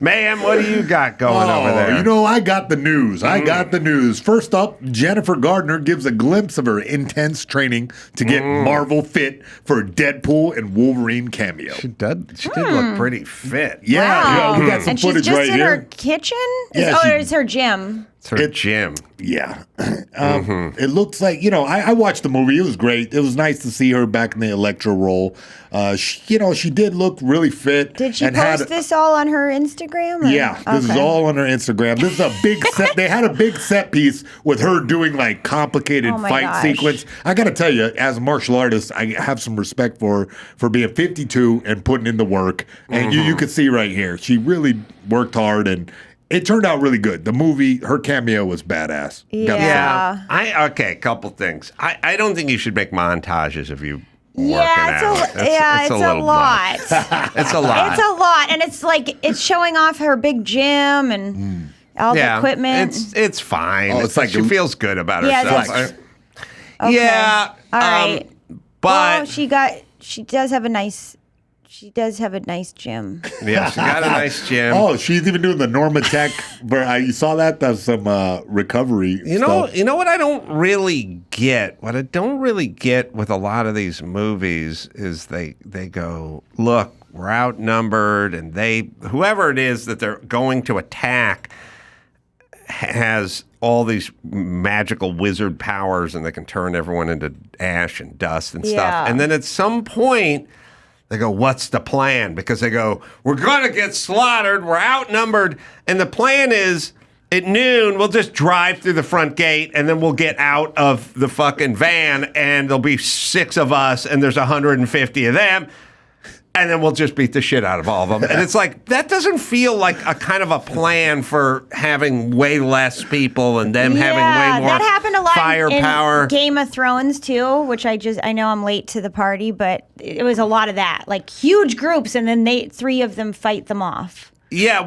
Mayhem, what do you got going over there? You know, I got the news. First up, Jennifer Garner gives a glimpse of her intense training to get Marvel fit for Deadpool and Wolverine cameo. She did look pretty fit. Yeah, we got some and footage she's just right in here. her kitchen? Yeah, It's her gym. It's her gym. Yeah. It looks like, I watched the movie. It was great. It was nice to see her back in the Electro role. She did look really fit. Did she post this all on her Instagram? Yeah, this is all on her Instagram. This is a big set. They had a big set piece with her doing like complicated fight sequence. I got to tell you, as a martial artist, I have some respect for being 52 and putting in the work. And you can see right here, she really worked hard and it turned out really good. The movie, her cameo was badass. Yeah. Okay, a couple things. I don't think you should make montages of you working out. It's a lot. It's a lot. It's a lot. And it's like, it's showing off her big gym and all the equipment. It's fine. Oh, it's like she feels good about herself. herself. Okay. Yeah. All right. But she does have a nice gym. Yeah, she got a nice gym. Oh, she's even doing the Norma Tech. You saw that? That's some recovery stuff. You know what I don't really get? What I don't really get with a lot of these movies is they go, look, we're outnumbered, and whoever it is that they're going to attack has all these magical wizard powers, and they can turn everyone into ash and dust and stuff. And then at some point, they go, what's the plan? Because they go, we're going to get slaughtered. We're outnumbered. And the plan is, at noon, we'll just drive through the front gate, and then we'll get out of the fucking van, and there'll be 6 of us, and there's 150 of them. And then we'll just beat the shit out of all of them. And it's like, that doesn't feel like a kind of a plan for having way less people and them having way more that happened a lot firepower. In Game of Thrones too, which I know I'm late to the party, but it was a lot of that. Like huge groups, and then 3 of them fight them off. Yeah,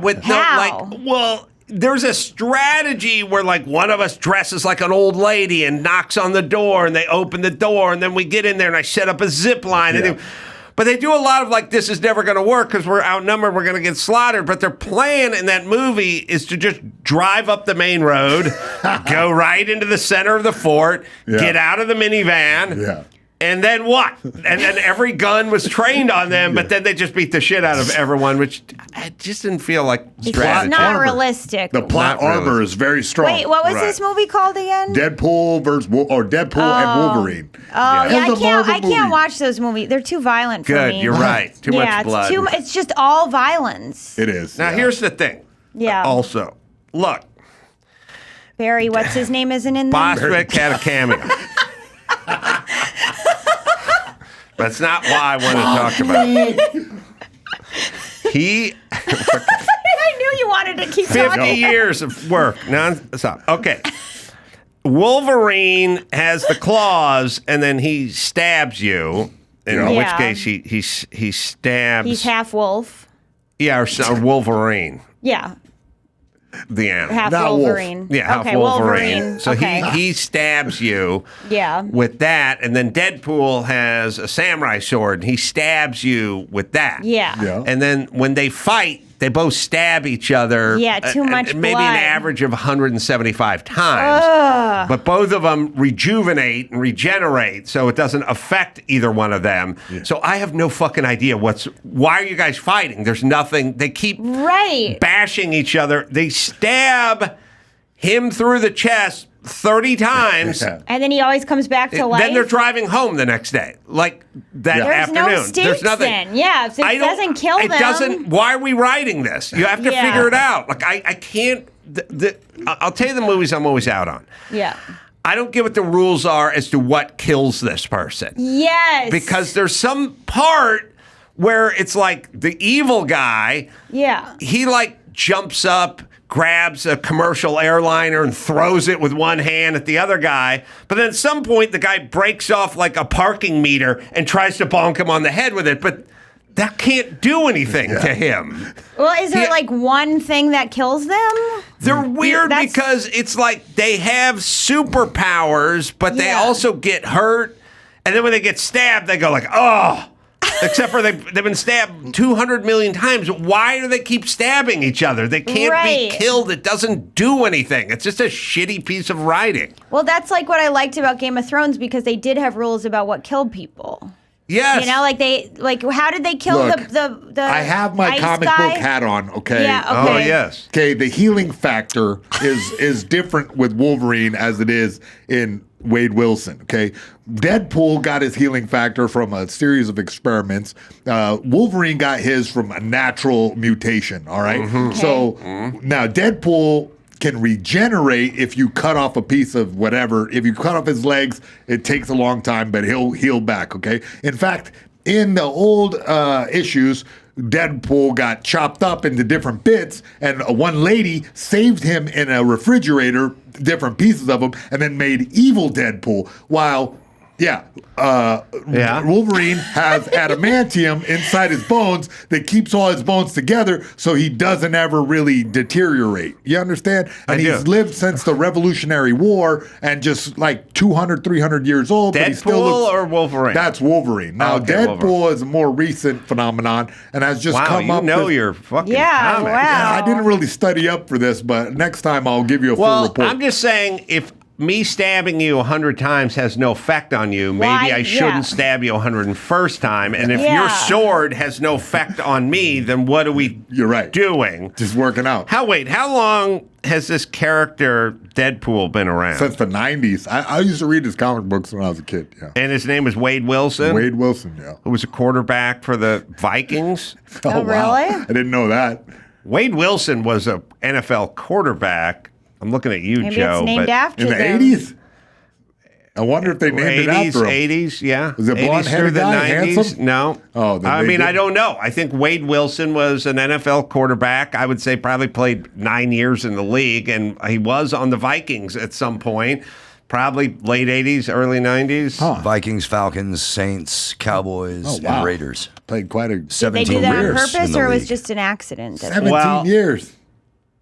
there's a strategy where like one of us dresses like an old lady and knocks on the door, and they open the door, and then we get in there and I set up a zip line. Yeah. But they do a lot of like, this is never going to work because we're outnumbered, we're going to get slaughtered. But their plan in that movie is to just drive up the main road, go right into the center of the fort, get out of the minivan, and then what? And then every gun was trained on them, but then they just beat the shit out of everyone, which it just didn't feel like strategy. It's not realistic. The plot armor is very strong. Wait, what was this movie called again? Deadpool and Wolverine. Oh, yeah, I can't watch those movies. They're too violent for me. Good, you're right. Too much blood. It's just all violence. It is. Now, here's the thing. Yeah. Also, look. Barry, what's his name isn't in there? Bostwick had a cameo. That's not why I want to talk about it. I knew you wanted to keep 50 talking. years of work. Non-stop. Okay. Wolverine has the claws, and then he stabs you. In which case, he stabs. He's half wolf. Yeah, or Wolverine. Yeah. The animal. Half Wolverine. Wolf. Yeah, half Wolverine. So he stabs you with that, and then Deadpool has a samurai sword, and he stabs you with that. Yeah. And then when they fight, they both stab each other. Yeah, too much maybe blood. an average of 175 times. But both of them rejuvenate and regenerate, so it doesn't affect either one of them. Yeah. So I have no fucking idea why are you guys fighting? There's nothing. They keep bashing each other. They stab him through the chest 30 times. And then he always comes back to life. Then they're driving home the next day. Like that afternoon. No stakes There's nothing. Then. Yeah, if it doesn't kill them. It doesn't. Why are we writing this? You have to figure it out. Like I can't. I'll tell you the movies I'm always out on. Yeah. I don't get what the rules are as to what kills this person. Yes. Because there's some part where it's like the evil guy. Yeah. He like jumps up, grabs a commercial airliner and throws it with one hand at the other guy. But then at some point, the guy breaks off like a parking meter and tries to bonk him on the head with it. But that can't do anything to him. Well, is there like one thing that kills them? They're weird because it's like they have superpowers, but they also get hurt. And then when they get stabbed, they go like, oh. Except for they've been stabbed 200 million times. Why do they keep stabbing each other? They can't be killed. It doesn't do anything. It's just a shitty piece of writing. Well, that's like what I liked about Game of Thrones because they did have rules about what killed people. Yes. You know, how did they kill the I have my comic book hat on, okay? Yeah, okay. Oh, yes. Okay, the healing factor is different with Wolverine as it is in Wade Wilson, okay? Deadpool got his healing factor from a series of experiments. Wolverine got his from a natural mutation, all right? Okay. So now Deadpool can regenerate if you cut off a piece of whatever. If you cut off his legs, it takes a long time, but he'll heal back, okay? In fact, in the old issues, Deadpool got chopped up into different bits, and one lady saved him in a refrigerator, different pieces of him, and then made evil Deadpool. While, Wolverine has adamantium inside his bones that keeps all his bones together so he doesn't ever really deteriorate. You understand? And he's lived since the Revolutionary War and just like 200, 300 years old. Deadpool but he still looks, or Wolverine? That's Wolverine. Now, Deadpool Wolverine is a more recent phenomenon and has just come up. Wow, your fucking comics. Wow. Yeah, I didn't really study up for this, but next time I'll give you a full report. I'm just saying, if me stabbing you 100 times has no effect on you, maybe I shouldn't stab you 101st time. And if your sword has no effect on me, then what are we doing? Just working out. How long has this character Deadpool been around? Since the 90s. I used to read his comic books when I was a kid, yeah. And his name is Wade Wilson? Wade Wilson, yeah. Who was a quarterback for the Vikings? Oh, really? Wow. I didn't know that. Wade Wilson was a NFL quarterback. I'm looking at you, Maybe Joe. It's named after in the them. 80s? I wonder if they named it after him. 80s, yeah. Was it 80s blonde-headed through the guy, 90s? handsome? No. Oh, I mean, I don't know. I think Wade Wilson was an NFL quarterback. I would say probably played 9 years in the league, and he was on the Vikings at some point. Probably late 80s, early 90s. Huh. Vikings, Falcons, Saints, Cowboys, and Raiders. Played quite a 17 Did they do that on years purpose, in or the it was league. just an accident? 17 years.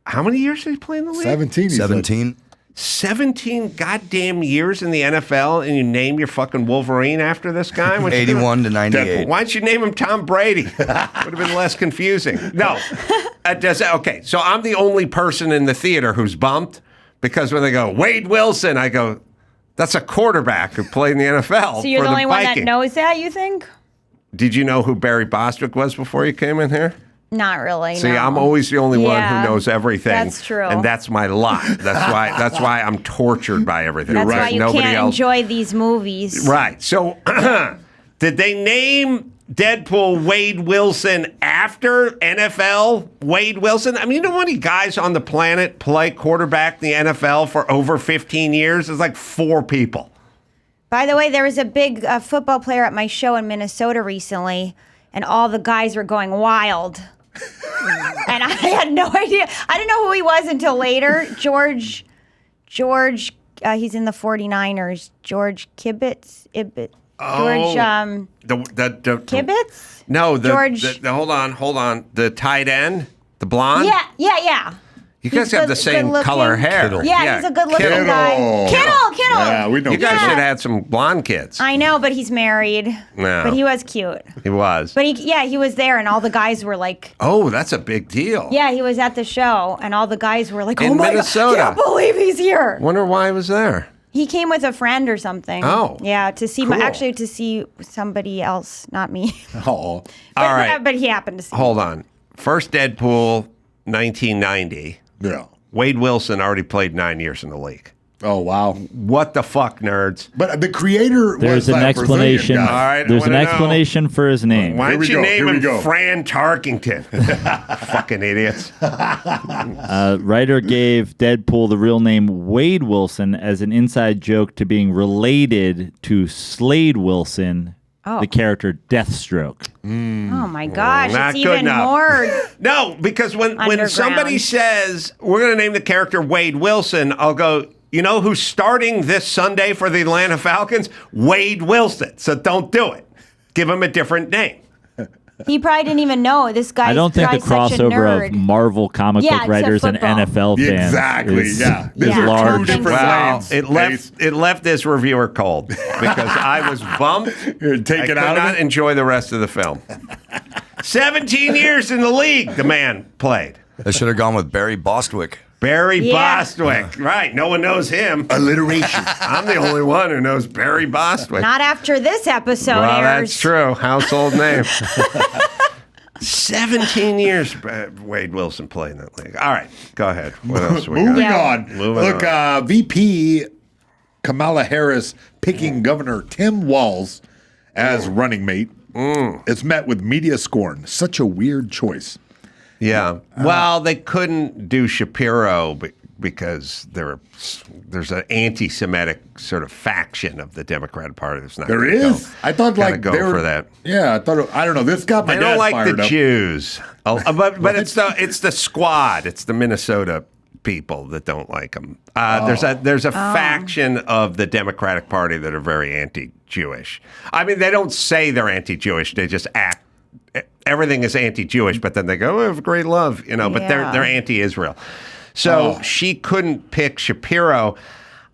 How many years did he play in the league? 17. 17. 17 goddamn years in the NFL, and you name your fucking Wolverine after this guy? 81 to 98. Why don't you name him Tom Brady? Would have been less confusing. No. Okay, so I'm the only person in the theater who's bumped, because when they go, Wade Wilson, I go, that's a quarterback who played in the NFL. So you're for the only one that Vikings. knows that, you think? Did you know who Barry Bostwick was before you came in here? Not really. See, no. I'm always the only one who knows everything. That's true. And that's my lot. That's why I'm tortured by everything. That's why you Nobody can't else. enjoy these movies. Right. So, did they name Deadpool Wade Wilson after NFL Wade Wilson? I mean, you know how many guys on the planet play quarterback in the NFL for over 15 years? There's like 4 people. By the way, there was a big football player at my show in Minnesota recently, and all the guys were going wild. And I had no idea. I didn't know who he was until later. George, he's in the 49ers. George Kibitz. George Kibitz? No, George. hold on. The tight end, the blonde. Yeah. You guys have the same color hair. Kittle. Yeah, he's a good-looking guy. Kittle. Yeah, we know. You guys should have had some blonde kids. I know, but he's married. No. But he was cute. He was. But he was there, and all the guys were like, Oh, that's a big deal. yeah, he was at the show, and all the guys were like, In oh my Minnesota. God, I can't believe he's here. Wonder why he was there. He came with a friend or something. Oh, yeah, to see cool. actually to see somebody else, not me. Oh. All right. But he happened to see. Hold on. First Deadpool, 1990. Yeah. Wade Wilson already played 9 years in the league. Oh, wow. What the fuck, nerds? But the creator There's was an that Brazilian explanation. guy. All right, I There's an wanna know. explanation for his name. Why don't we you go, name here we him go. Fran Tarkington? Fucking idiots. Writer gave Deadpool the real name Wade Wilson as an inside joke to being related to Slade Wilson, the character Deathstroke. Oh my gosh, Not it's good even enough. more. No, because when Underground. somebody says, we're going to name the character Wade Wilson, I'll go, you know who's starting this Sunday for the Atlanta Falcons? Wade Wilson. So don't do it. Give him a different name. He probably didn't even know this guy. I don't think the crossover of Marvel comic book writers and NFL fans exactly. is These are large. two different lanes. It left this reviewer cold because I was bummed. You're taken I out could of not it? enjoy the rest of the film. 17 years in the league, the man played. They should have gone with Barry Bostwick. Barry Bostwick. Right. No one knows him. Alliteration. I'm the only one who knows Barry Bostwick. Not after this episode well, airs. that's true. Household name. 17 years Wade Wilson played in that league. All right. Go ahead. What else we Moving got? on. Moving Look, on. VP Kamala Harris picking Governor Tim Walz as running mate. It's met with media scorn. Such a weird choice. Yeah. Well, they couldn't do Shapiro because there's an anti-Semitic sort of faction of the Democratic Party that's not. There is. I thought like go they were for that. Yeah, I don't know. This got my They dad don't like fired the up. Jews, but it's the squad. It's the Minnesota people that don't like them. There's a faction of the Democratic Party that are very anti-Jewish. I mean, they don't say they're anti-Jewish. They just act. Everything is anti-Jewish, but then they go, "Oh, I have great love," But they're anti-Israel. So she couldn't pick Shapiro.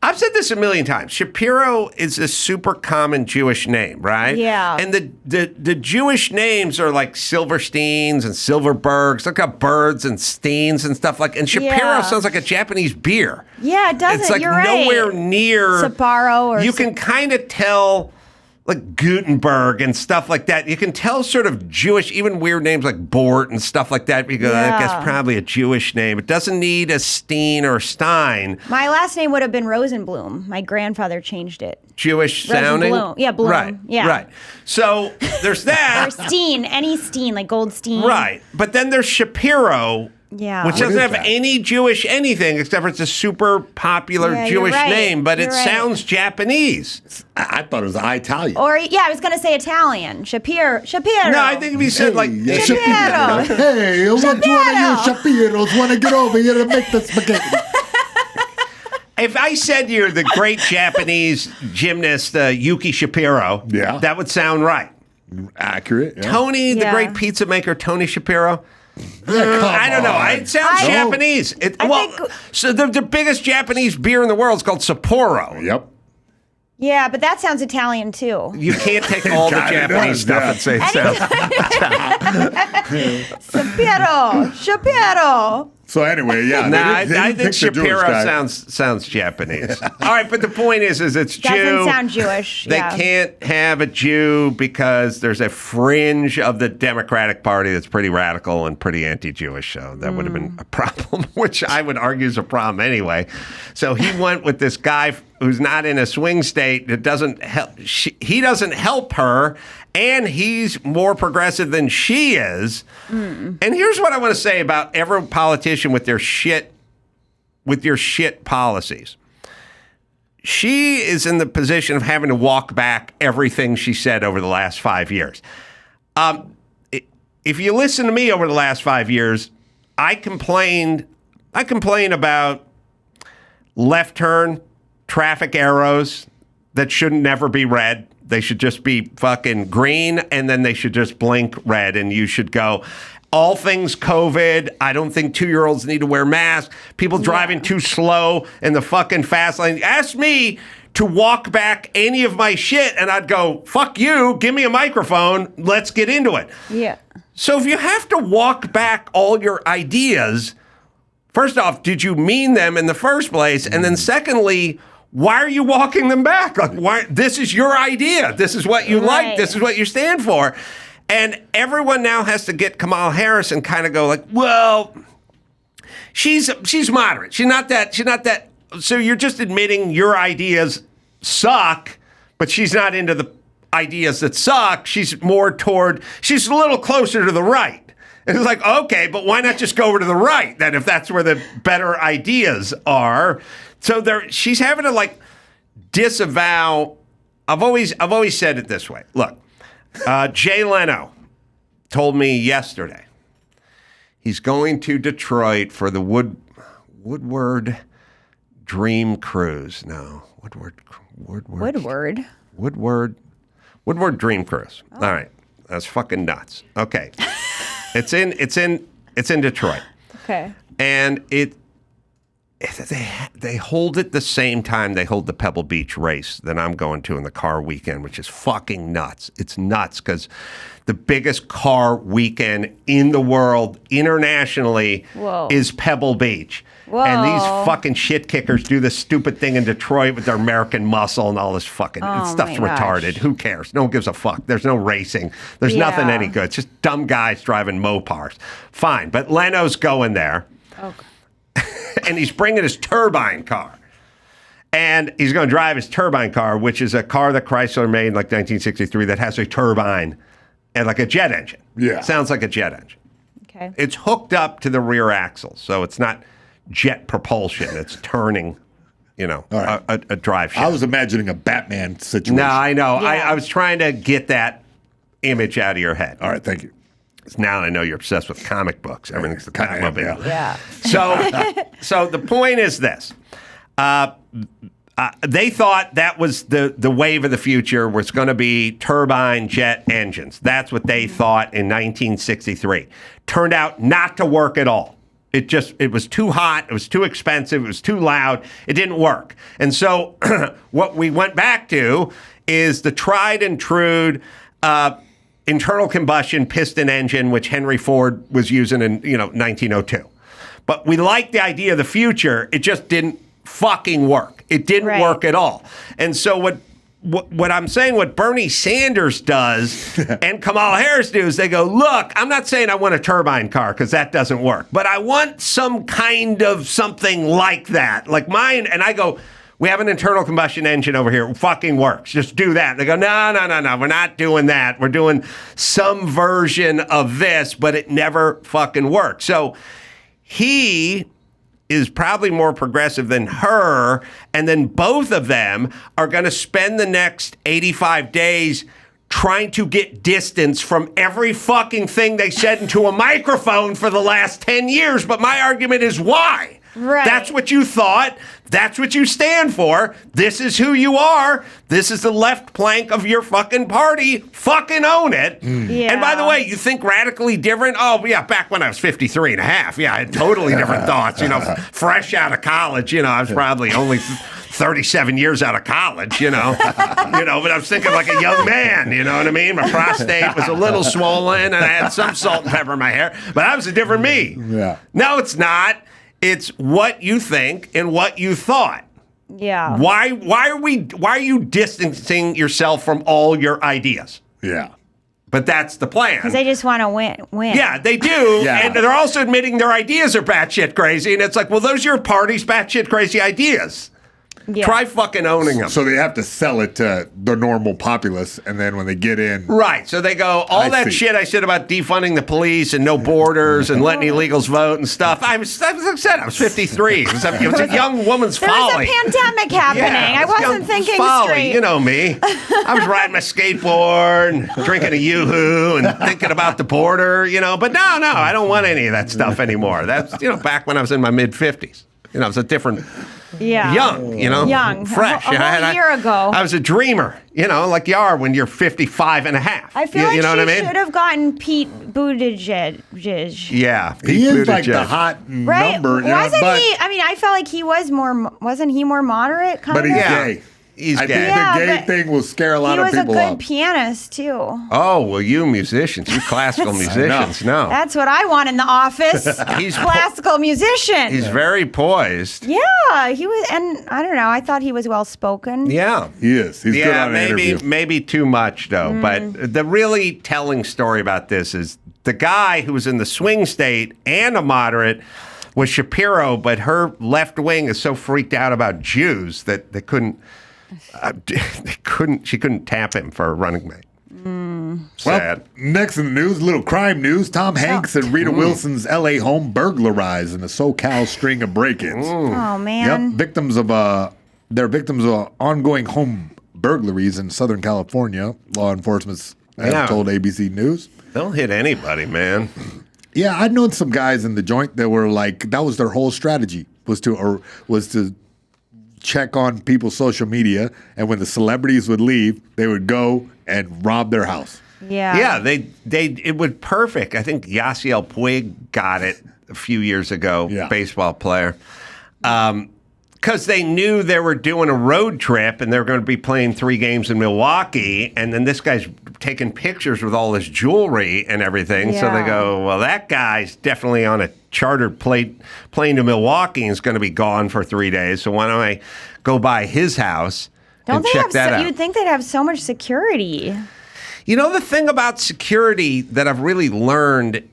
I've said this a million times. Shapiro is a super common Jewish name, right? Yeah. And the Jewish names are like Silversteins and Silverbergs. Look at birds and Steens and stuff like. And Shapiro sounds like a Japanese beer. Yeah, it doesn't. It's like You're right. nowhere near Sapporo or you can kind of tell. Like Gutenberg and stuff like that. You can tell sort of Jewish, even weird names like Bort and stuff like that. Because I guess probably a Jewish name. It doesn't need a Steen or Stein. My last name would have been Rosenblum. My grandfather changed it. Jewish sounding? Rosenblum. Yeah, Bloom. Right, Yeah. right. So there's that. Or Steen, any Steen, like Goldstein. Right. But then there's Shapiro. Yeah. Which What doesn't is have that? any Jewish anything except for it's a super popular Yeah, you're Jewish right. name, but You're it right. sounds Japanese. I thought it was Italian. Or, I was going to say Italian. Shapiro. No, I think if you said like yeah, Shapiro. Hey, which one of you Shapiros want to get over here to make the spaghetti? if I said you're the great Japanese gymnast Yuki Shapiro, that would sound right. Accurate. Yeah. Tony, the Yeah. great pizza maker, Tony Shapiro. Yeah, come I don't know. on. It sounds I- Japanese. So the biggest Japanese beer in the world is called Sapporo. Yep. Yeah, but that sounds Italian too. You can't take all the Kinda Japanese does, stuff yeah. and say it sounds. Shapiro. So anyway, yeah. Nah, they didn't I pick think the Jewish Shapiro guy. sounds Japanese. All right, but the point is it's Jew. Doesn't sound Jewish. They yeah. can't have a Jew because there's a fringe of the Democratic Party that's pretty radical and pretty anti-Jewish. So that would have been a problem, which I would argue is a problem anyway. So he went with this guy who's not in a swing state that doesn't help. He doesn't help her, and he's more progressive than she is. And here's what I want to say about every politician with their shit policies. She is in the position of having to walk back everything she said over the last 5 years. If you listen to me over the last 5 years, I complain about left turn traffic arrows that shouldn't never be red. They should just be fucking green, and then they should just blink red, and you should go, all things COVID. I don't think 2-year-olds need to wear masks. People driving too slow in the fucking fast lane. Ask me to walk back any of my shit, and I'd go, fuck you, give me a microphone, let's get into it. Yeah. So if you have to walk back all your ideas, first off, did you mean them in the first place? And then secondly, why are you walking them back? Like, why? This is your idea. This is what you like. This is what you stand for. And everyone now has to get Kamala Harris and kind of go like, well, she's moderate. She's not that. So you're just admitting your ideas suck, but she's not into the ideas that suck. She's a little closer to the right. And it's like, okay, but why not just go over to the right then if that's where the better ideas are? So she's having to like disavow. I've always said it this way. Look, Jay Leno told me yesterday he's going to Detroit for the Woodward Dream Cruise. No, Woodward Dream Cruise. Oh. All right. That's fucking nuts. Okay. It's in Detroit. Okay. And they hold it the same time they hold the Pebble Beach race that I'm going to in the car weekend, which is fucking nuts. It's nuts because the biggest car weekend in the world internationally is Pebble Beach. Whoa. And these fucking shit kickers do this stupid thing in Detroit with their American muscle and all this fucking stuff's retarded. Who cares? No one gives a fuck. There's no racing. There's nothing any good. It's just dumb guys driving Mopars. Fine. But Leno's going there. Okay. And he's bringing his turbine car. And he's going to drive his turbine car, which is a car that Chrysler made in like 1963 that has a turbine and like a jet engine. Yeah. Sounds like a jet engine. Okay. It's hooked up to the rear axle, so it's not jet propulsion. It's turning, right. a drive shaft. I was imagining a Batman situation. No, I know. Yeah. I was trying to get that image out of your head. All right, thank you. Now I know you're obsessed with comic books. Everything's the Batmobile. Yeah. So the point is this. They thought that was the wave of the future was going to be turbine jet engines. That's what they thought in 1963. Turned out not to work at all. It was too hot. It was too expensive. It was too loud. It didn't work. And so what we went back to is the tried and true internal combustion piston engine, which Henry Ford was using in 1902. But we liked the idea of the future. It just didn't fucking work. It didn't work at all. And so what I'm saying, what Bernie Sanders does and Kamala Harris do is they go, look, I'm not saying I want a turbine car because that doesn't work, but I want some kind of something like that, like mine. And I go, we have an internal combustion engine over here. It fucking works. Just do that. They go, no. We're not doing that. We're doing some version of this, but it never fucking works. So he is probably more progressive than her, and then both of them are going to spend the next 85 days trying to get distance from every fucking thing they said into a microphone for the last 10 years. But my argument is why? Right. That's what you thought. That's what you stand for. This is who you are. This is the left plank of your fucking party. Fucking own it. Yeah. And by the way, you think radically different? Oh, yeah, back when I was 53 and a half. Yeah, I had totally different thoughts. Fresh out of college, I was probably only 37 years out of college, but I was thinking like a young man, you know what I mean? My prostate was a little swollen and I had some salt and pepper in my hair, but I was a different me. Yeah. No, it's not. It's what you think and what you thought. Yeah. Why are you distancing yourself from all your ideas? Yeah. But that's the plan. Because they just want to win. Yeah, they do. Yeah. And they're also admitting their ideas are batshit crazy. And it's like, well, those are your party's batshit crazy ideas. Yeah. Try fucking owning them. So they have to sell it to the normal populace, and then when they get in... Right. So they go, all that shit I said about defunding the police and no borders and letting illegals vote and stuff. I was 53. It was a young woman's folly. There was a pandemic happening. I wasn't thinking folly. straight. You know me. I was riding my skateboard, drinking a yoo-hoo, and thinking about the border, But no, I don't want any of that stuff anymore. That's, back when I was in my mid-50s. It was a different... Yeah. Young, Young. fresh. A whole year ago. I was a dreamer, like you are when you're 55 and a half. I feel you know she what I mean? should have gotten Pete Buttigieg. Yeah. He is Buttigieg. like the hot Right? number. Wasn't he? I mean, I felt like he was more, wasn't he more moderate? Kind But he's of? gay. He's I gay. think Yeah, the gay but thing will scare a lot of He was people a good up. pianist, too. Oh, well, you musicians, you classical musicians, no. That's what I want in the office. He's Classical musician. He's very poised. Yeah, he was, and I don't know, I thought he was well-spoken. Yeah. He is. He's good on an interview. Maybe too much, though. But the really telling story about this is the guy who was in the swing state and a moderate was Shapiro, but her left wing is so freaked out about Jews that they couldn't... she couldn't tap him for a running mate. Sad. Well, next in the news, little crime news. Tom Hanks and Rita Wilson's L.A. home burglarized in a SoCal string of break-ins. Oh, man. Yep, they're victims of ongoing home burglaries in Southern California. Law enforcement have told ABC News. They'll hit anybody, man. Yeah, I'd known some guys in the joint that were like, that was their whole strategy was to check on people's social media, and when the celebrities would leave, they would go and rob their house. Yeah. It was perfect. I think Yasiel Puig got it a few years ago, baseball player. Because they knew they were doing a road trip and they were going to be playing 3 games in Milwaukee. And then this guy's taking pictures with all his jewelry and everything. So they go, well, that guy's definitely on a chartered plane to Milwaukee and is going to be gone for 3 days. So why don't I go by his house and check that out? You'd think they'd have so much security. You know, the thing about security that I've really learned,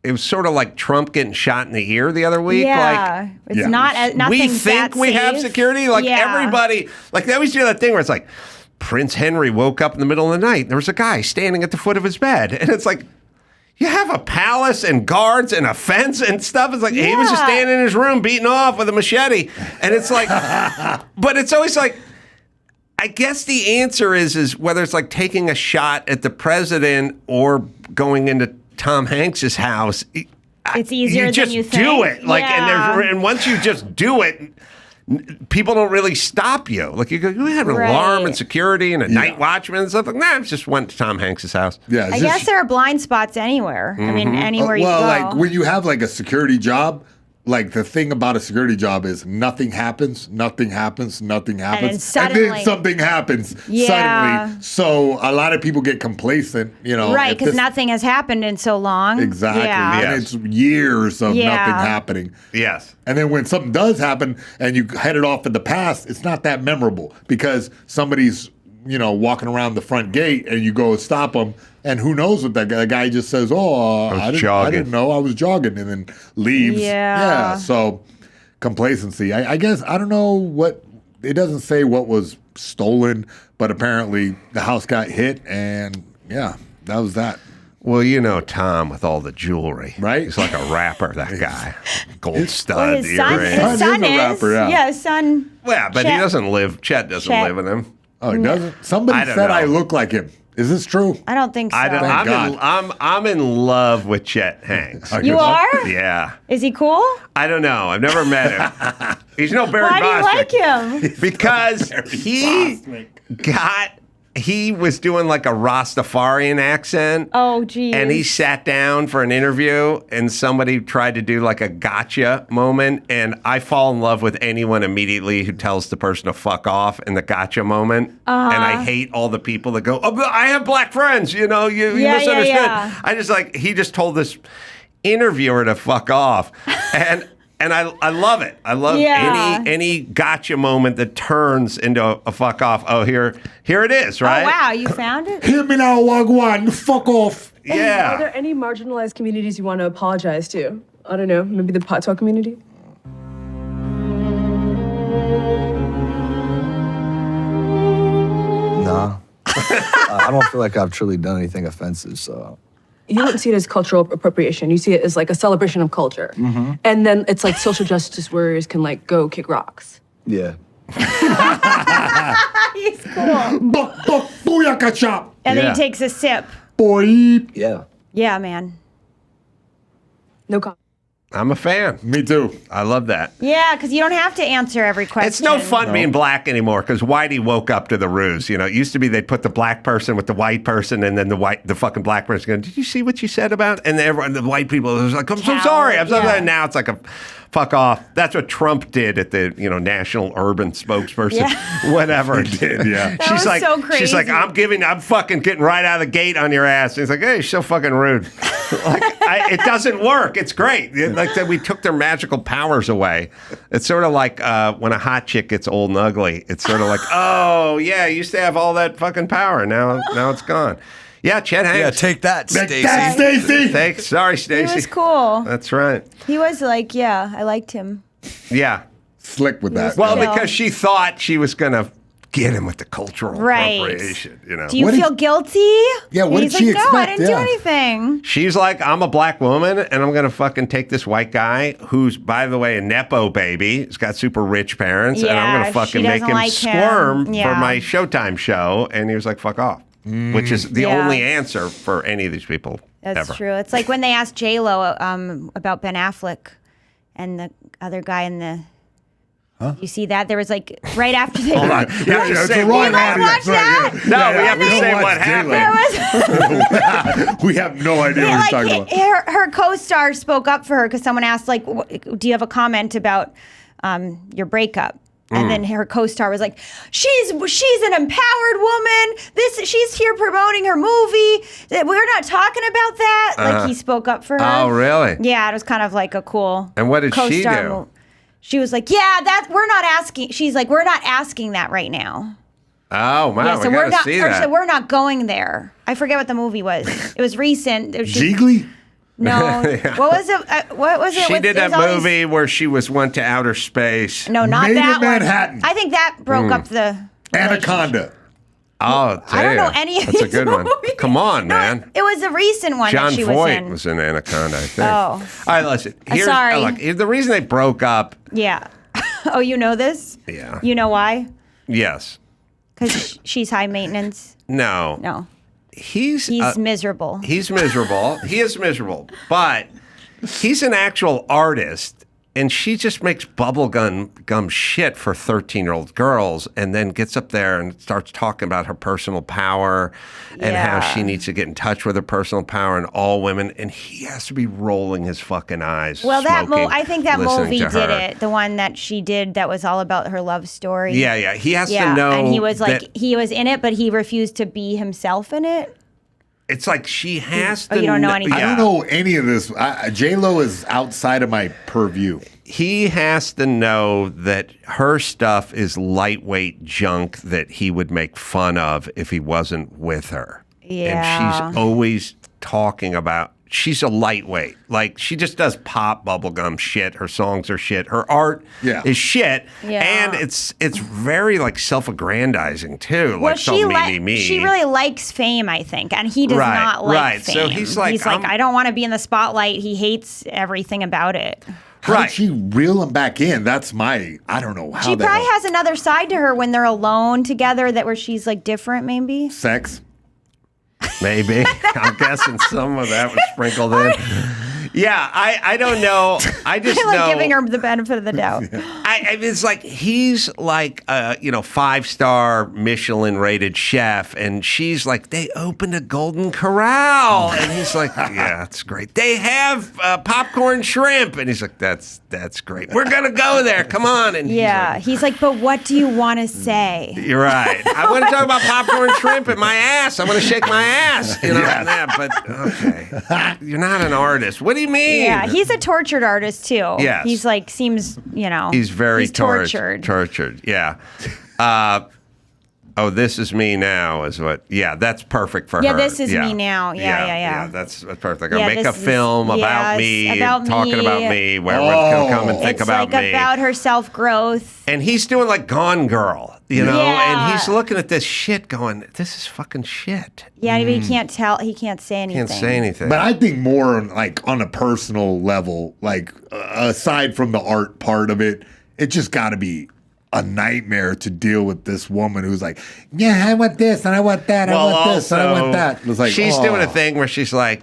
it was sort of like Trump getting shot in the ear the other week. Yeah, it's not. We think we have security. Like everybody, like they always do that thing where it's like Prince Henry woke up in the middle of the night. And there was a guy standing at the foot of his bed, and it's like you have a palace and guards and a fence and stuff. It's like he was just standing in his room beating off with a machete, and it's like, but it's always like. I guess the answer is whether it's like taking a shot at the president or going into Tom Hanks's house. It's easier than you think. You just do it. Like, and once you just do it, people don't really stop you. Like you have an alarm and security and a night watchman and stuff. Like, I just went to Tom Hanks's house. Yeah, I guess there are blind spots anywhere. I mean, anywhere you go. Well, like when you have like a security job. Like the thing about a security job is nothing happens, and then something happens suddenly. So a lot of people get complacent, right? Because nothing has happened in so long. Exactly, and it's years of nothing happening. Yes, and then when something does happen and you head it off in the past, it's not that memorable because somebody's walking around the front gate and you go stop them. And who knows what that guy just says, I didn't know, I was jogging, and then leaves. Yeah, so complacency. I guess, I don't know it doesn't say what was stolen, but apparently the house got hit, and that was that. Well, Tom with all the jewelry. Right? He's like a rapper, that guy. Gold stud. His son is a rapper, his son. Yeah, but Chet doesn't live with him. Oh, he doesn't? Somebody said I look like him. Is this true? I don't think so. I'm in love with Chet Hanks. You are? Yeah. Is he cool? I don't know. I've never met him. He's no Barry Bostwick. Why do you like him? Because he was doing like a Rastafarian accent. Oh, geez. And he sat down for an interview and somebody tried to do like a gotcha moment. And I fall in love with anyone immediately who tells the person to fuck off in the gotcha moment. And I hate all the people that go, oh, I have black friends. You misunderstood. Yeah. He just told this interviewer to fuck off. And I love it. I love any gotcha moment that turns into a fuck off. Oh, here it is, right? Oh, wow, you found it? Hear me now, Wagwan. Fuck off. Yeah. Are there any marginalized communities you want to apologize to? I don't know, maybe the Patois community? Nah. I don't feel like I've truly done anything offensive, so... You don't see it as cultural appropriation. You see it as like a celebration of culture. Mm-hmm. And then it's like social justice warriors can like go kick rocks. Yeah. He's cool. Booyaka chop. And then he takes a sip. Boy. Yeah. Yeah, man. No comment. I'm a fan. Me too. I love that. Yeah, because you don't have to answer every question. It's no fun being black anymore because Whitey woke up to the ruse. It used to be they'd put the black person with the white person and then the fucking black person going, did you see what you said about? And everyone, the white people was like, I'm so sorry. I'm so sorry. And now it's like a fuck off. That's what Trump did at the national urban spokesperson. Whatever. He did, yeah. That was so crazy. She's like, I'm fucking getting right out of the gate on your ass. And he's like, hey, you're so fucking rude. It doesn't work. It's great. Like that, we took their magical powers away. It's sort of like when a hot chick gets old and ugly. It's sort of like, oh yeah, you used to have all that fucking power. Now it's gone. Yeah, Chet Hanks. Yeah, take that, Stacey. That's Stacey. Thanks. Sorry, Stacey. He was cool. That's right. He was like, I liked him. Yeah. Slick with that. Well, because she thought she was going to get him with the cultural appropriation. Do you feel guilty? Yeah, what did she expect? No, I didn't do anything. She's like, I'm a black woman, and I'm going to fucking take this white guy who's, by the way, a Nepo baby. He's got super rich parents, and I'm going to fucking make him squirm for my Showtime show. And he was like, fuck off. Which is the only answer for any of these people That's ever. true. It's like when they asked JLo about Ben Affleck and the other guy in the You see that? There was like right after they. Hold on. You have to it's say the wrong what audience. watch that? No, we have to don't say watch what JLo. There was We have no idea yeah, what you're talking like about. her co-star spoke up for her because someone asked like, "Do you have a comment about your breakup?" And then her co-star was like, "She's an empowered woman. She's here promoting her movie. We're not talking about that." Like he spoke up for her. Oh, really? Yeah, it was kind of like a cool. And what did she co-star do? move. She was like, "Yeah, we're not asking." She's like, "We're not asking that right now." Oh, wow. Yeah, so we we're gotta not. see Or that. so we're not going there. I forget what the movie was. It was recent. Jiggly? No. What was it? What was it? She did it was that all these- movie where she went to outer space. No, not Made in that Manhattan. one. I think that broke up the. Anaconda. Oh, I don't know damn. any of That's a these good one. movies. Come on, No, man. It was a recent one John that she was Voight in. was in Anaconda, I think. Oh. All right, listen. Here's, sorry. Look, the reason they broke up, Yeah. Oh, you know this? Yeah. You know why? yes. Because she's high maintenance. No. No. He's Miserable. He's miserable. He is miserable. But he's an actual artist, and she just makes gum shit for 13-year-old girls, and then gets up there and starts talking about her personal power and how Yeah. she needs to get in touch with her personal power and all women, and he has to be rolling his fucking eyes. Well, smoking, I think that listening movie to did her. it. The one that she did that was all about her love story. Yeah. He has Yeah, to know. and he was like, that he was in it, but he refused to be himself in it. it's like she has Oh, to. you don't know anything. I don't know any of this. JLo is outside of my purview. He has to know that her stuff is lightweight junk that he would make fun of if he wasn't with her. Yeah. And she's always talking about, she's a lightweight. Like, she just does pop bubblegum shit. Her songs are shit. Her art is shit. Yeah. And it's very, like, self-aggrandizing, too. Well, like, so me. she really likes fame, I think, and he does not like fame. So he's like, I don't want to be in the spotlight. He hates everything about it. How did she reel him back in? That's I don't know how She the probably hell. has another side to her when they're alone together where she's like different, maybe. Sex. Maybe. I'm guessing some of that was sprinkled in. Yeah, I don't know. I just I like know. giving her the benefit of the doubt. It's like he's like a 5-star Michelin rated chef, and she's like, they opened a Golden Corral, and he's like, yeah, that's great. They have popcorn shrimp, and he's like, that's great. We're gonna go there. Come on. And He's like, but what do you want to say? you're right. I want to talk about popcorn shrimp and my ass. I want to shake my ass. You know, but okay, you're not an artist. What do you mean? Yeah, he's a tortured artist too. Yes. He's like seems, He's very tortured. Tortured, yeah. Oh, this is me now is what. Yeah, that's perfect for her. Yeah, this is me now. Yeah. That's perfect. I'll Yeah, make a this is- film about yes, me, about talking me. about me, where everyone's gonna come and think It's about like me. about her self growth. And he's doing like Gone Girl, you know, Yeah. and he's looking at this shit, going, "This is fucking shit." Yeah, but he can't tell. He can't say anything. Can't say anything. But I think more like on a personal level, like aside from the art part of it, it just got to be a nightmare to deal with this woman who's like, yeah, I want this and I want that. I want this and I want that. It was like, she's doing a thing where she's like,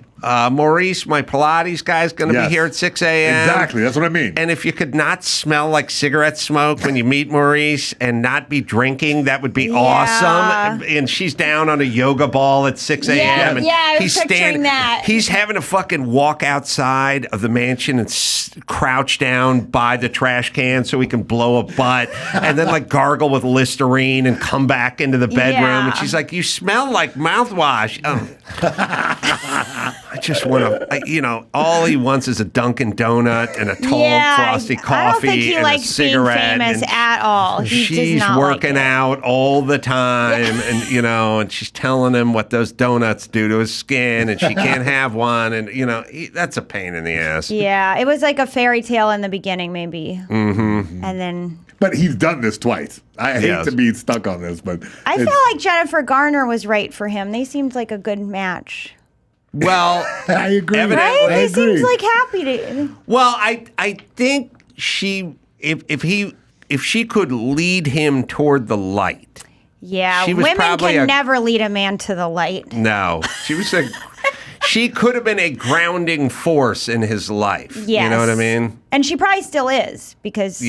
Maurice, my Pilates guy's going to be here at 6 a.m. Exactly. That's what I mean. And if you could not smell like cigarette smoke when you meet Maurice and not be drinking, that would be awesome. And she's down on a yoga ball at 6 a.m. and I was picturing that. He's having to fucking walk outside of the mansion and crouch down by the trash can so he can blow a butt and then like gargle with Listerine and come back into the bedroom. Yeah. And she's like, you smell like mouthwash. I just want to, all he wants is a Dunkin' Donut and a tall frosty coffee I don't think he and likes a cigarette. being famous and at all. He does she's not working like it. out all the time, and and she's telling him what those donuts do to his skin, and she can't have one, and that's a pain in the ass. Yeah, it was like a fairy tale in the beginning, maybe. Mm-hmm. And then. But he's done this twice. I hate to be stuck on this, but I feel like Jennifer Garner was right for him. They seemed like a good match. Well, I agree. Right? I He agree. seems like happy to. Well, I think she if she could lead him toward the light. Yeah, She was women probably can never lead a man to the light. No, she was she could have been a grounding force in his life. Yes. You know what I mean? And she probably still is because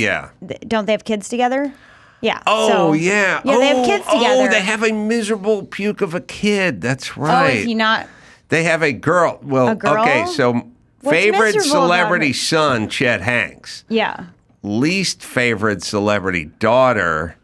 don't they have kids together? Yeah. Oh, so, yeah. Yeah, they have kids together. Oh, they have a miserable puke of a kid. That's right. Oh, is he not? They have a girl. Well, A girl? okay, so What's favorite miserable about celebrity her? son, Chet Hanks. Yeah. Least favorite celebrity daughter,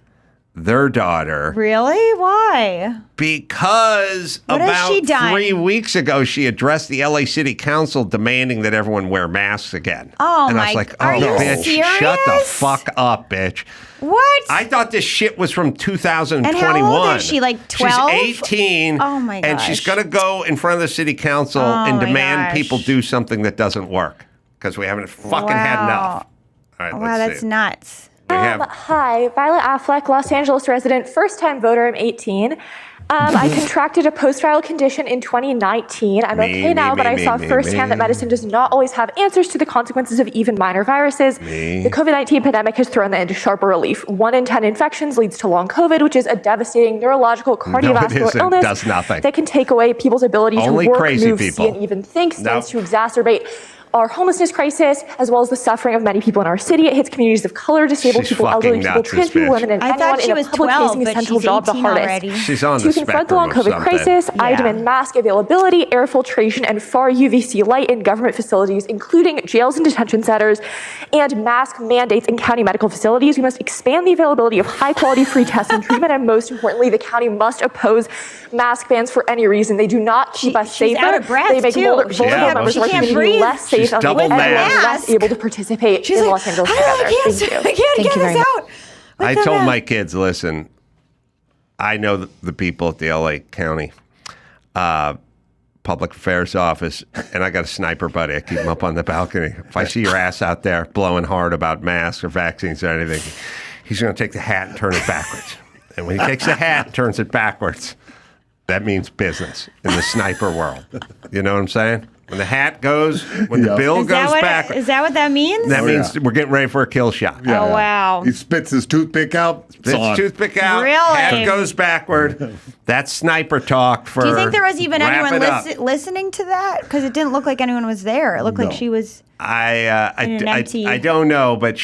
their daughter. Really? Why? Because What has about she done? 3 weeks ago, she addressed the LA City Council demanding that everyone wear masks again. Oh, and I was my- like, are oh, you bitch, shut the serious? fuck up, bitch. What? I thought this shit was from 2021. And how old is she, like 12? She's 18. Oh, my And she's gosh. going to go in front of the city council and my demand gosh. people do something that doesn't work because we haven't fucking had enough. All right, Wow, let's that's see. nuts. We have Hi, Violet Affleck, Los Angeles resident, first-time voter. I'm 18. I contracted a post-trial condition in 2019. I'm okay now, but I saw firsthand that medicine does not always have answers to the consequences of even minor viruses. The COVID-19 pandemic has thrown that into sharper relief. 1 in 10 infections leads to long COVID, which is a devastating neurological cardiovascular isn't. illness Does nothing. that can take away people's ability Only to work, crazy move, people. see, and even think, stands Nope. to exacerbate our homelessness crisis, as well as the suffering of many people in our city. It hits communities of color, disabled She's people, elderly fucking people, nuts, trans this people, bitch. women, and I anyone thought she in was a public 12, facing but essential she's job the 18 hardest. already. She's on To the confront the spectrum long of COVID something. crisis, I Yeah. demand mask availability, air filtration, and far UVC light in government facilities, including jails and detention centers, and mask mandates in county medical facilities. We must expand the availability of high-quality free tests and treatment, and most importantly, the county must oppose mask bans for any reason. They do not keep us she's safer. out of breath, they make too. vulnerable She can't- members of our she can't community breathe. less safe She's and double everyone masked. less able to participate She's in like, Los Angeles I together. can't, Thank you. I can't Thank get you very us much. out. I told my kids, listen, I know the people at the LA County Public Affairs Office, and I got a sniper buddy. I keep him up on the balcony. If I see your ass out there blowing hard about masks or vaccines or anything, he's going to take the hat and turn it backwards. And when he takes the hat and turns it backwards, that means business in the sniper world. You know what I'm saying? When the hat goes, when the bill goes backwards, Is that what that means? that means we're getting ready for a kill shot. Yeah. Oh, wow. He spits his toothpick out. It's This on. toothpick out, Really? hat goes backward. That's sniper talk for. Do you think there was even wrap anyone it up. listening to that? Because it didn't look like anyone was there. It looked like she was. an empty- I don't know, but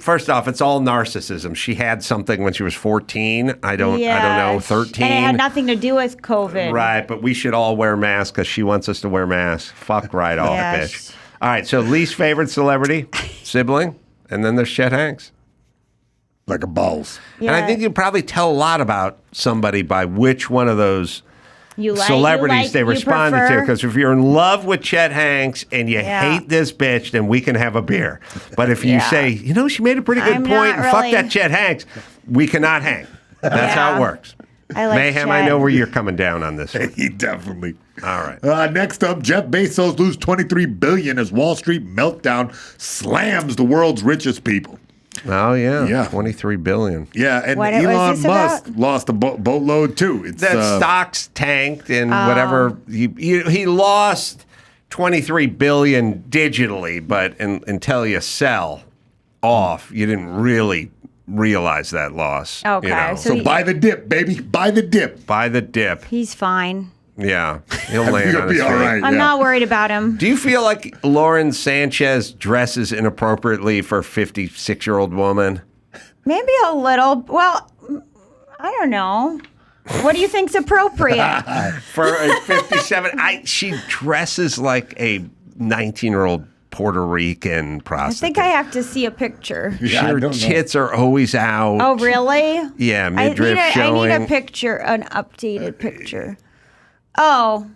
first off, it's all narcissism. She had something when she was 14. I don't know, 13. And it had nothing to do with COVID. Right, but we should all wear masks because she wants us to wear masks. Fuck right off, Yes. bitch. All right, so least favorite celebrity, sibling, and then there's Chet Hanks. Like a balls. And I think you probably tell a lot about somebody by which one of those celebrities they responded to. Because if you're in love with Chet Hanks and you hate this bitch, then we can have a beer. But if you say, she made a pretty good I'm point, not and fuck really- that Chet Hanks, we cannot hang. That's how it works. I like Mayhem, Chet. I know where you're coming down on this one. He definitely. All right. Next up, Jeff Bezos loses $23 billion as Wall Street meltdown slams the world's richest people. Oh, yeah. Yeah. 23 billion. Yeah, and What was Elon this Musk about? lost a boatload too. It's That stocks tanked and whatever. He lost 23 billion digitally, but until you sell off, you didn't really realize that loss. Okay, so buy the dip, baby. Buy the dip. Buy the dip. He's fine. Yeah, he'll land He'll on be his all feet. right. I'm not worried about him. Do you feel like Lauren Sanchez dresses inappropriately for a 56-year-old woman? Maybe a little. Well, I don't know. What do you think's appropriate? For a 57, she dresses like a 19-year-old Puerto Rican I prostitute. think I have to see a picture. Yeah, I Her don't know. tits are always out. Oh, really? Yeah, midriff I showing. need a picture, an updated picture. Oh.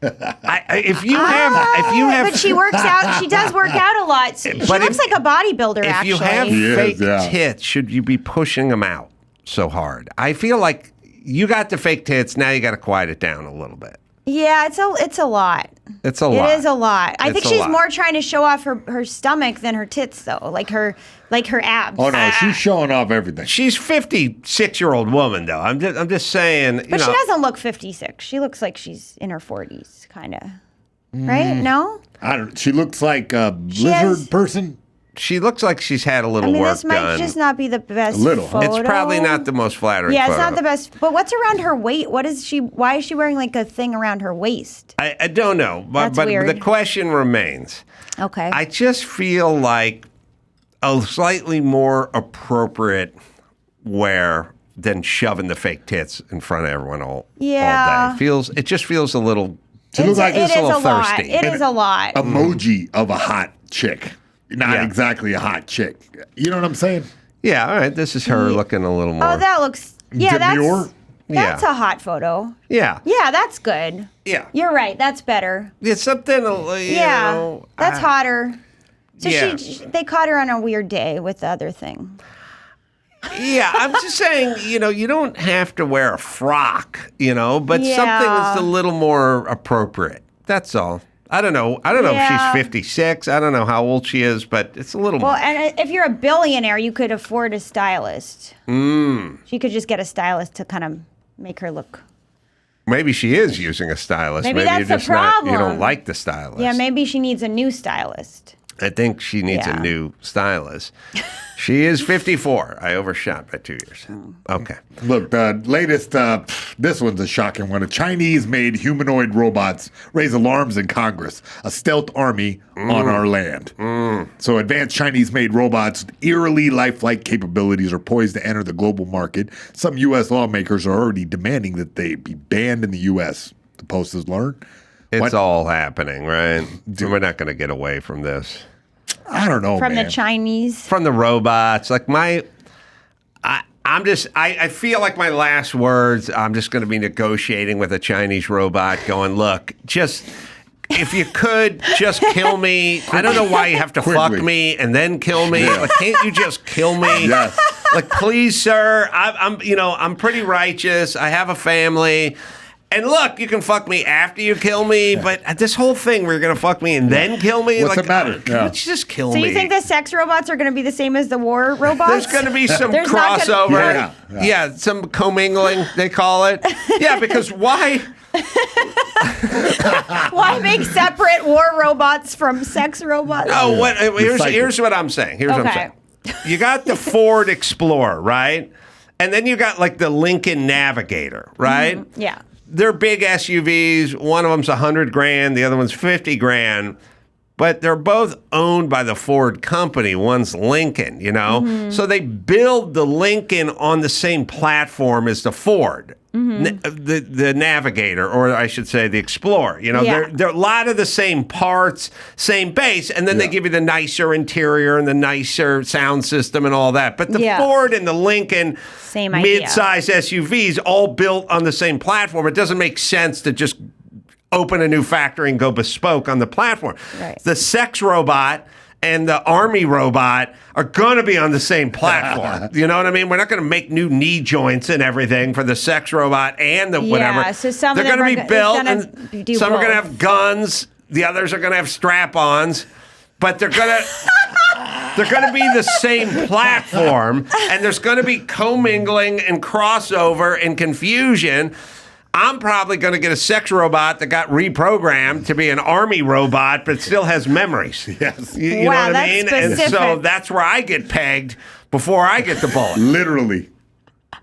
If you have, But she works out. She does work out a lot. She But looks like a bodybuilder, if actually. you have He is, fake yeah. tits, should you be pushing them out so hard? I feel like you got the fake tits. Now you got to quiet it down a little bit. Yeah, it's a lot. It's a lot. It is a lot. I think It's a she's lot. more trying to show off her stomach than her tits, though. Like her abs. Oh no, she's showing off everything. She's 56-year-old woman though. I'm just saying. But she doesn't look 56. She looks like she's in her 40s, kind of. Right? No? I don't. She looks like a She lizard has- person. She looks like she's had a little work this might done. just not be the best little. photo. It's probably not the most flattering Yeah, photo. it's not the best. But what's around her waist? Why is she wearing like a thing around her waist? I don't know, but That's weird. the question remains. Okay. I just feel like a slightly more appropriate wear than shoving the fake tits in front of everyone all day. It just feels a little. She looks like it is a little lot. thirsty. It is a lot. Emoji of a hot chick. Not Yeah. exactly a hot chick. You know what I'm saying? Yeah, all right. This is her looking a little more. Oh, that looks. Yeah, demure? that's Yeah. a hot photo. Yeah. Yeah, that's good. Yeah. You're right. That's better. It's something. Yeah, that's hotter. So yeah. they caught her on a weird day with the other thing. Yeah, I'm just saying, you don't have to wear a frock, but something that's a little more appropriate. That's all. I don't know. If she's 56. I don't know how old she is, but it's a little more. Well, and if you're a billionaire, you could afford a stylist. She could just get a stylist to kind of make her look. Maybe she is using a stylist. Maybe you're that's the just not. You problem. don't like the stylist. Yeah, maybe she needs a new stylist. I think she needs a Yeah. new stylist. She is 54. I overshot by 2 years. Okay. Look, the latest, this one's a shocking one. A Chinese-made humanoid robots raise alarms in Congress. A stealth army on our land. So advanced Chinese-made robots with eerily lifelike capabilities are poised to enter the global market. Some U.S. lawmakers are already demanding that they be banned in the U.S., the Post has learned. It's all happening, right? We're not going to get away from this. I don't know, From man. the Chinese. From the robots. Like I feel like my last words, I'm just going to be negotiating with a Chinese robot going, look, if you could just kill me. I don't know why you have to fuck me and then kill me. Like, can't you just kill me? Yes. Like, please, sir, I'm pretty righteous. I have a family. And look, you can fuck me after you kill me, but this whole thing where you're going to fuck me and then kill me? What's like, the matter? Can't you just kill So me? you think the sex robots are going to be the same as the war robots? There's going to be some There's not gonna- crossover. Yeah. Some commingling, they call it. Yeah, because why? Why make separate war robots from sex robots? Oh, here's Recycle. what I'm saying. Here's what I'm Okay. saying. You got the Ford Explorer, right? And then you got like the Lincoln Navigator, right? Yeah. They're big SUVs. One of them's $100,000, the other one's $50,000. But they're both owned by the Ford company. One's Lincoln, So they build the Lincoln on the same platform as the Ford, the Navigator, or I should say the Explorer. They're a lot of the same parts, same base, and then they give you the nicer interior and the nicer sound system and all that. But the Ford and the Lincoln, Same idea. mid-size SUVs, all built on the same platform. It doesn't make sense to just open a new factory and go bespoke on the platform. Right. The sex robot and the army robot are going to be on the same platform. You know what I mean? We're not going to make new knee joints and everything for the sex robot and the whatever. Yeah, so some of They're them going to be built, gonna and do some are going to both. have guns. The others are going to have strap-ons. But they're going to be the same platform, and there's going to be commingling and crossover and confusion. I'm probably going to get a sex robot that got reprogrammed to be an army robot, but still has memories. Yes. You know Wow, what I that's mean? And so specific. that's where I get pegged before I get the bullet. Literally.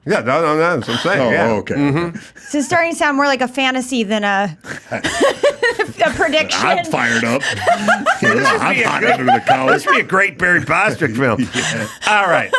Yeah, no, that's what I'm saying. Oh, yeah. okay. So it's starting to sound more like a fantasy than a prediction. I'm fired up. I'm be a hot good- under the collar. This would be a great Barry Bostwick film. All right.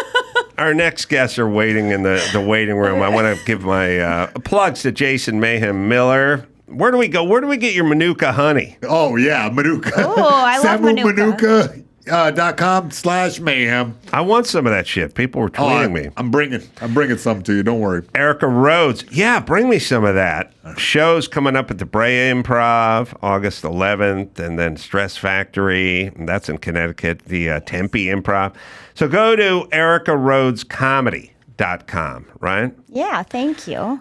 Our next guests are waiting in the waiting room. I want to give my plugs to Jason Mayhem Miller. Where do we go? Where do we get your Manuka honey? Oh, yeah, Manuka. Oh, I love Manuka. SamuelManuka.com/mayhem. I want some of that shit. People were tweeting me. I'm bringing some to you. Don't worry. Erica Rhodes. Yeah, bring me some of that. Shows coming up at the Brea Improv, August 11th, and then Stress Factory, and that's in Connecticut, the Tempe Improv. So go to ericarhodescomedy.com, right? Yeah, thank you.